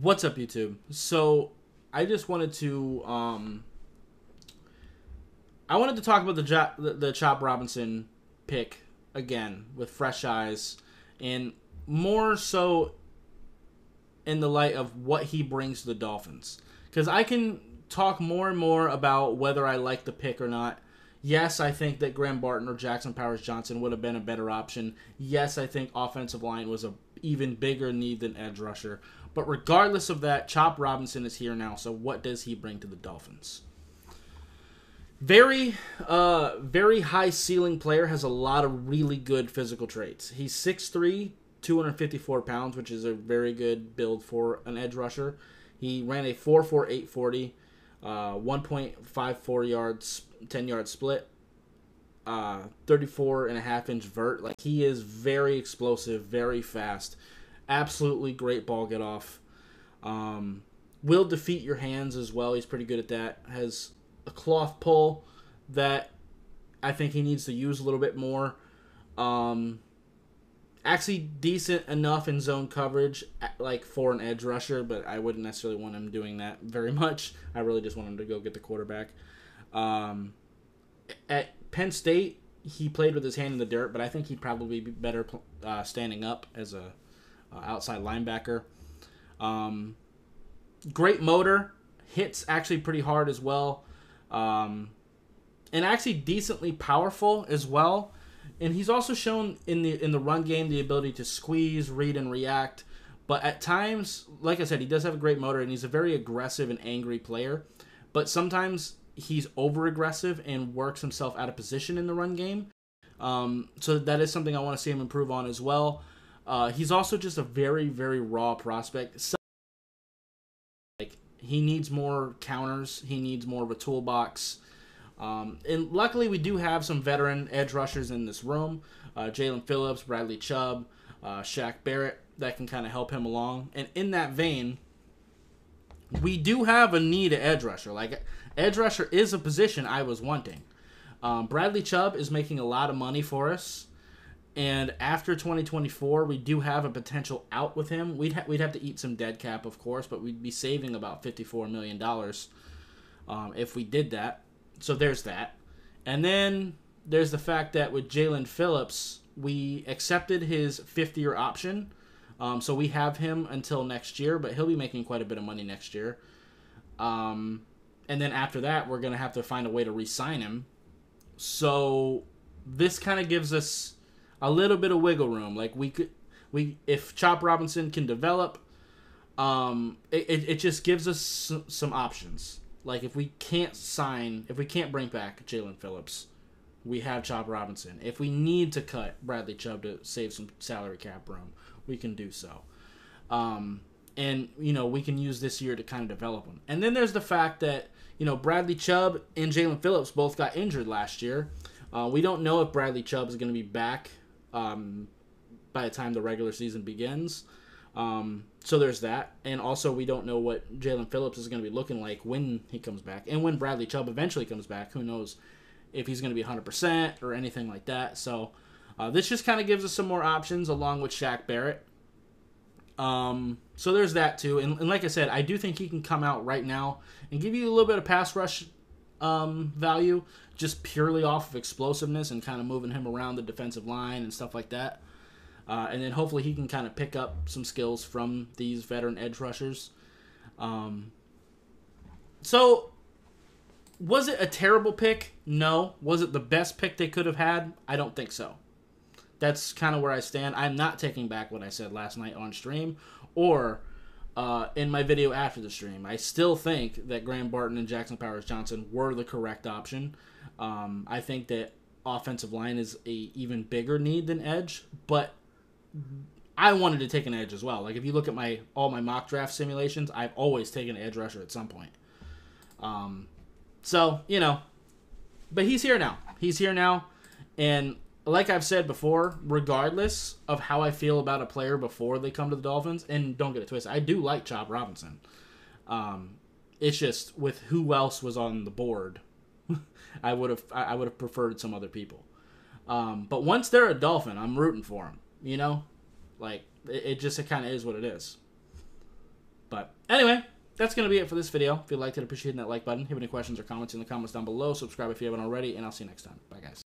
What's up, YouTube? So I just wanted to I wanted to talk about the Chop Robinson pick again with fresh eyes, and more so in the light of what he brings to the Dolphins. Because I can talk more and more about whether I like the pick or not. Yes, I think that Graham Barton or Jackson Powers Johnson would have been a better option. Yes, I think offensive line was a even bigger need than edge rusher. But regardless of that, Chop Robinson is here now. So what does he bring to the Dolphins? Very high ceiling player, has a lot of really good physical traits. He's 6'3", 254 pounds, which is a very good build for an edge rusher. He ran a 4.4 840, 1.54 yards, 10-yard split, 34.5-inch vert. Like, he is very explosive, very fast, absolutely great ball get off. Will defeat your hands as well. He's pretty good at that. Has a cloth pull that I think he needs to use a little bit more. Actually decent enough in zone coverage, like for an edge rusher, but I wouldn't necessarily want him doing that very much. I really just want him to go get the quarterback. At Penn State, he played with his hand in the dirt, but I think he'd probably be better standing up as a outside linebacker. Great motor, hits actually pretty hard as well, and actually decently powerful as well. And he's also shown in the run game the ability to squeeze, read, and react. But at times, like I said, he does have a great motor, and he's a very aggressive and angry player. But sometimes he's over-aggressive and works himself out of position in the run game. So that is something I want to see him improve on as well. He's also just a very, very raw prospect. So, like, he needs more counters. He needs more of a toolbox. And luckily, we do have some veteran edge rushers in this room. Jalen Phillips, Bradley Chubb, Shaq Barrett, that can kind of help him along. And in that vein, we do have a need at edge rusher. Like, edge rusher is a position I was wanting. Bradley Chubb is making a lot of money for us. And after 2024, we do have a potential out with him. We'd have to eat some dead cap, of course, but we'd be saving about $54 million if we did that. So there's that. And then there's the fact that with Jalen Phillips, we accepted his fifth-year option. So we have him until next year, but he'll be making quite a bit of money next year. And then after that, we're going to have to find a way to re-sign him. So this kind of gives us a little bit of wiggle room. Like, if Chop Robinson can develop, it just gives us some options. Like, if we can't bring back Jalen Phillips, we have Chop Robinson. If we need to cut Bradley Chubb to save some salary cap room, we can do so. And, we can use this year to kind of develop him. And then there's the fact that, Bradley Chubb and Jalen Phillips both got injured last year. We don't know if Bradley Chubb is going to be back by the time the regular season begins. So there's that. And also, we don't know what Jalen Phillips is going to be looking like when he comes back. And when Bradley Chubb eventually comes back, who knows if he's going to be 100% or anything like that. So this just kind of gives us some more options along with Shaq Barrett. So there's that too. And like I said, I do think he can come out right now and give you a little bit of pass rush value just purely off of explosiveness and kind of moving him around the defensive line and stuff like that. And then hopefully he can kind of pick up some skills from these veteran edge rushers. So, was it a terrible pick? No. Was it the best pick they could have had? I don't think so. That's kind of where I stand. I'm not taking back what I said last night on stream or in my video after the stream. I still think that Graham Barton and Jackson Powers Johnson were the correct option. I think that offensive line is a even bigger need than edge, but I wanted to take an edge as well. Like, if you look at all my mock draft simulations, I've always taken an edge rusher at some point. So, but he's here now. He's here now. And like I've said before, regardless of how I feel about a player before they come to the Dolphins, and don't get it twisted, I do like Chop Robinson. It's just with who else was on the board, I would have preferred some other people. But once they're a Dolphin, I'm rooting for them. Like, it kind of is what it is. But anyway, that's going to be it for this video. If you liked it, appreciate that like button. If you have any questions or comments in the comments down below, subscribe if you haven't already, and I'll see you next time. Bye, guys.